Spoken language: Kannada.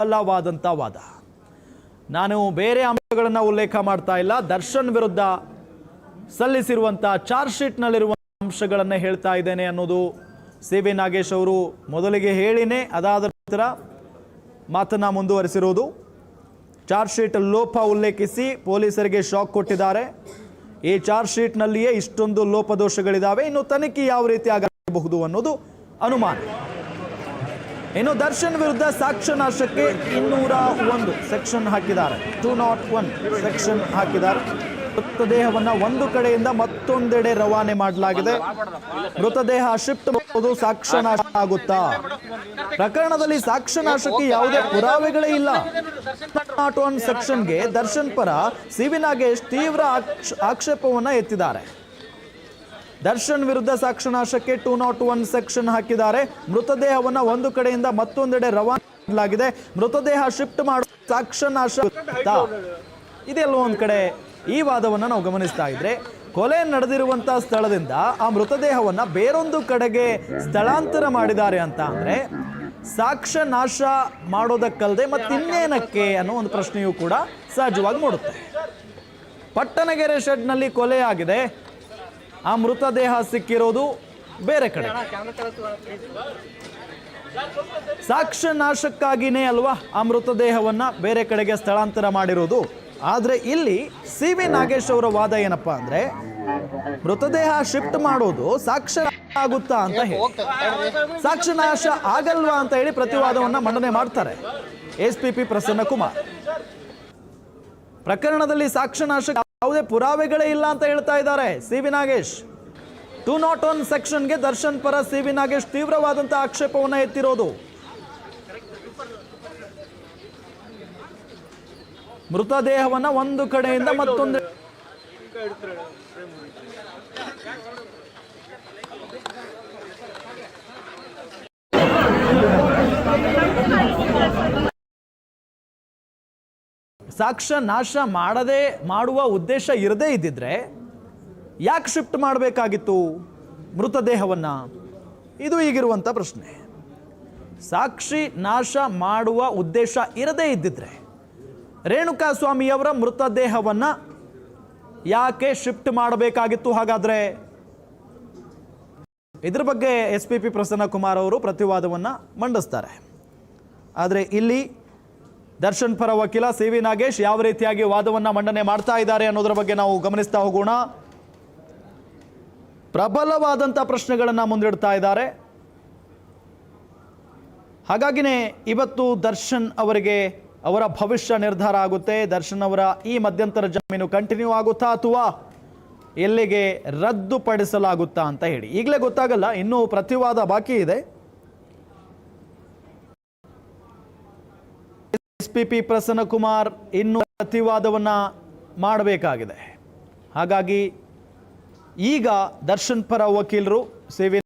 ಪ್ರಬಲವಾದಂಥ ವಾದ. ನಾನು ಬೇರೆ ಅಂಶಗಳನ್ನು ಉಲ್ಲೇಖ ಮಾಡ್ತಾ ಇಲ್ಲ, ದರ್ಶನ್ ವಿರುದ್ಧ ಸಲ್ಲಿಸಿರುವಂಥ ಚಾರ್ಜ್ ಶೀಟ್ನಲ್ಲಿರುವ ಅಂಶಗಳನ್ನೇ ಹೇಳ್ತಾ ಇದ್ದೇನೆ ಅನ್ನೋದು ಸಿ.ವಿ. ನಾಗೇಶ್ ಅವರು ಮೊದಲಿಗೆ ಹೇಳಿನೇ ಅದಾದ ನಂತರ ಮಾತನ್ನ ಮುಂದುವರಿಸಿರುವುದು. ಚಾರ್ಜ್ ಶೀಟ್ ಲೋಪ ಉಲ್ಲೇಖಿಸಿ ಪೊಲೀಸರಿಗೆ ಶಾಕ್ ಕೊಟ್ಟಿದ್ದಾರೆ. ಈ ಚಾರ್ಜ್ ಶೀಟ್ನಲ್ಲಿಯೇ ಇಷ್ಟೊಂದು ಲೋಪದೋಷಗಳಿದ್ದಾವೆ, ಇನ್ನು ತನಿಖೆ ಯಾವ ರೀತಿ ಆಗಬಹುದು ಅನ್ನೋದು ಅನುಮಾನ. ಇನ್ನು ದರ್ಶನ್ ವಿರುದ್ಧ ಸಾಕ್ಷ್ಯ ನಾಶಕ್ಕೆ 201 ಸೆಕ್ಷನ್ ಹಾಕಿದ್ದಾರೆ, 201 ಸೆಕ್ಷನ್ ಹಾಕಿದ್ದಾರೆ. ಮೃತದೇಹವನ್ನು ಒಂದು ಕಡೆಯಿಂದ ಮತ್ತೊಂದೆಡೆ ರವಾನೆ ಮಾಡಲಾಗಿದೆ. ಮೃತದೇಹ ಶಿಫ್ಟ್ ಮಾಡೋದು ಸಾಕ್ಷ್ಯ ನಾಶ ಆಗುತ್ತಾ? ಪ್ರಕರಣದಲ್ಲಿ ಸಾಕ್ಷ್ಯ ನಾಶಕ್ಕೆ ಯಾವುದೇ ಪುರಾವೆಗಳೇ ಇಲ್ಲ. 201 ಸೆಕ್ಷನ್ಗೆ ದರ್ಶನ್ ಪರ ಸಿ.ವಿ. ನಾಗೇಶ್ ತೀವ್ರ ಆಕ್ಷೇಪವನ್ನ ಎತ್ತಿದ್ದಾರೆ. ದರ್ಶನ್ ವಿರುದ್ಧ ಸಾಕ್ಷ್ಯ ನಾಶಕ್ಕೆ 201 ಸೆಕ್ಷನ್ ಹಾಕಿದ್ದಾರೆ. ಮೃತದೇಹವನ್ನು ಒಂದು ಕಡೆಯಿಂದ ಮತ್ತೊಂದೆಡೆ ರವಾನೆ ಮಾಡಲಾಗಿದೆ. ಮೃತದೇಹ ಶಿಫ್ಟ್ ಮಾಡುವ ಸಾಕ್ಷ್ಯ ನಾಶ ಇದೆಲ್ಲೋ ಒಂದು ಕಡೆ ಈ ವಾದವನ್ನು ನಾವು ಗಮನಿಸ್ತಾ ಇದ್ರೆ, ಕೊಲೆ ನಡೆದಿರುವಂತಹ ಸ್ಥಳದಿಂದ ಆ ಮೃತದೇಹವನ್ನು ಬೇರೊಂದು ಕಡೆಗೆ ಸ್ಥಳಾಂತರ ಮಾಡಿದ್ದಾರೆ ಅಂತ ಅಂದ್ರೆ ಸಾಕ್ಷ್ಯ ನಾಶ ಮಾಡೋದಕ್ಕಲ್ಲದೆ ಮತ್ತಿನ್ನೇನಕ್ಕೆ ಅನ್ನೋ ಒಂದು ಪ್ರಶ್ನೆಯೂ ಕೂಡ ಸಹಜವಾಗಿ ಮೂಡುತ್ತೆ. ಪಟ್ಟಣಗೆರೆ ಶೆಡ್ನಲ್ಲಿ ಕೊಲೆ ಆಗಿದೆ, ಆ ಮೃತದೇಹ ಸಿಕ್ಕಿರೋದು ಬೇರೆ ಕಡೆ. ಸಾಕ್ಷ್ಯ ನಾಶಕ್ಕಾಗಿನೇ ಅಲ್ವಾ ಆ ಮೃತದೇಹವನ್ನ ಬೇರೆ ಕಡೆಗೆ ಸ್ಥಳಾಂತರ ಮಾಡಿರೋದು. ಆದ್ರೆ ಇಲ್ಲಿ ಸಿ.ವಿ. ನಾಗೇಶ್ ಅವರ ವಾದ ಏನಪ್ಪಾ ಅಂದ್ರೆ, ಮೃತದೇಹ ಶಿಫ್ಟ್ ಮಾಡೋದು ಸಾಕ್ಷ್ಯ ಆಗುತ್ತಾ ಅಂತ ಹೇಳಿ, ಸಾಕ್ಷ್ಯ ನಾಶ ಆಗಲ್ವಾ ಅಂತ ಹೇಳಿ ಪ್ರತಿವಾದವನ್ನ ಮಂಡನೆ ಮಾಡ್ತಾರೆ ಎಸ್.ಪಿ.ಪಿ. ಪ್ರಸನ್ನ ಕುಮಾರ್. ಪ್ರಕರಣದಲ್ಲಿ ಸಾಕ್ಷ್ಯ ನಾಶ ಯಾವುದೇ ಪುರಾವೆಗಳೇ ಇಲ್ಲ ಅಂತ ಹೇಳ್ತಾ ಇದ್ದಾರೆ ಸಿ.ವಿ. ನಾಗೇಶ್. 201 ಸೆಕ್ಷನ್ಗೆ ದರ್ಶನ್ ಪರ ಸಿ.ವಿ. ನಾಗೇಶ್ ತೀವ್ರವಾದಂತಹ ಆಕ್ಷೇಪವನ್ನ ಎತ್ತಿರೋದು. ಮೃತದೇಹವನ್ನ ಒಂದು ಕಡೆಯಿಂದ ಮತ್ತೊಂದು ಸಾಕ್ಷ್ಯ ನಾಶ ಮಾಡುವ ಉದ್ದೇಶ ಇರದೇ ಇದ್ದಿದ್ರೆ ಯಾಕೆ ಶಿಫ್ಟ್ ಮಾಡಬೇಕಾಗಿತ್ತು ಮೃತದೇಹವನ್ನ? ಇದು ಈಗಿರುವಂಥ ಪ್ರಶ್ನೆ. ಸಾಕ್ಷಿ ನಾಶ ಮಾಡುವ ಉದ್ದೇಶ ಇರದೇ ಇದ್ದಿದ್ರೆ ರೇಣುಕಾ ಸ್ವಾಮಿಯವರ ಮೃತದೇಹವನ್ನ ಯಾಕೆ ಶಿಫ್ಟ್ ಮಾಡಬೇಕಾಗಿತ್ತು? ಹಾಗಾದ್ರೆ ಇದ್ರ ಬಗ್ಗೆ ಎಸ್.ಪಿ.ಪಿ. ಪ್ರಸನ್ನ ಕುಮಾರ್ ಅವರು ಪ್ರತಿವಾದವನ್ನ ಮಂಡಿಸ್ತಾರೆ. ಆದರೆ ಇಲ್ಲಿ ದರ್ಶನ್ ಪರ ವಕೀಲ ಸಿ.ವಿ. ನಾಗೇಶ್ ಯಾವ ರೀತಿಯಾಗಿ ವಾದವನ್ನ ಮಂಡನೆ ಮಾಡ್ತಾ ಇದ್ದಾರೆ ಅನ್ನೋದರ ಬಗ್ಗೆ ನಾವು ಗಮನಿಸ್ತಾ ಹೋಗೋಣ. ಪ್ರಬಲವಾದಂಥ ಪ್ರಶ್ನೆಗಳನ್ನು ಮುಂದಿಡ್ತಾ ಇದ್ದಾರೆ. ಹಾಗಾಗಿನೇ ಇವತ್ತು ದರ್ಶನ್ ಅವರಿಗೆ ಅವರ ಭವಿಷ್ಯ ನಿರ್ಧಾರ ಆಗುತ್ತೆ. ದರ್ಶನ್ ಅವರ ಈ ಮಧ್ಯಂತರ ಜಾಮೀನು ಕಂಟಿನ್ಯೂ ಆಗುತ್ತಾ ಅಥವಾ ಎಲ್ಲಿಗೆ ರದ್ದುಪಡಿಸಲಾಗುತ್ತಾ ಅಂತ ಹೇಳಿ ಈಗಲೇ ಗೊತ್ತಾಗಲ್ಲ, ಇನ್ನೂ ಪ್ರತಿವಾದ ಬಾಕಿ ಇದೆ. ಎಸ್.ಪಿ.ಪಿ. ಪ್ರಸನ್ನ ಕುಮಾರ್ ಇನ್ನೂ ಪ್ರತಿವಾದವನ್ನ ಮಾಡಬೇಕಾಗಿದೆ. ಹಾಗಾಗಿ ಈಗ ದರ್ಶನ್ ಪರ ವಕೀಲರು ಸಿ.ವಿ.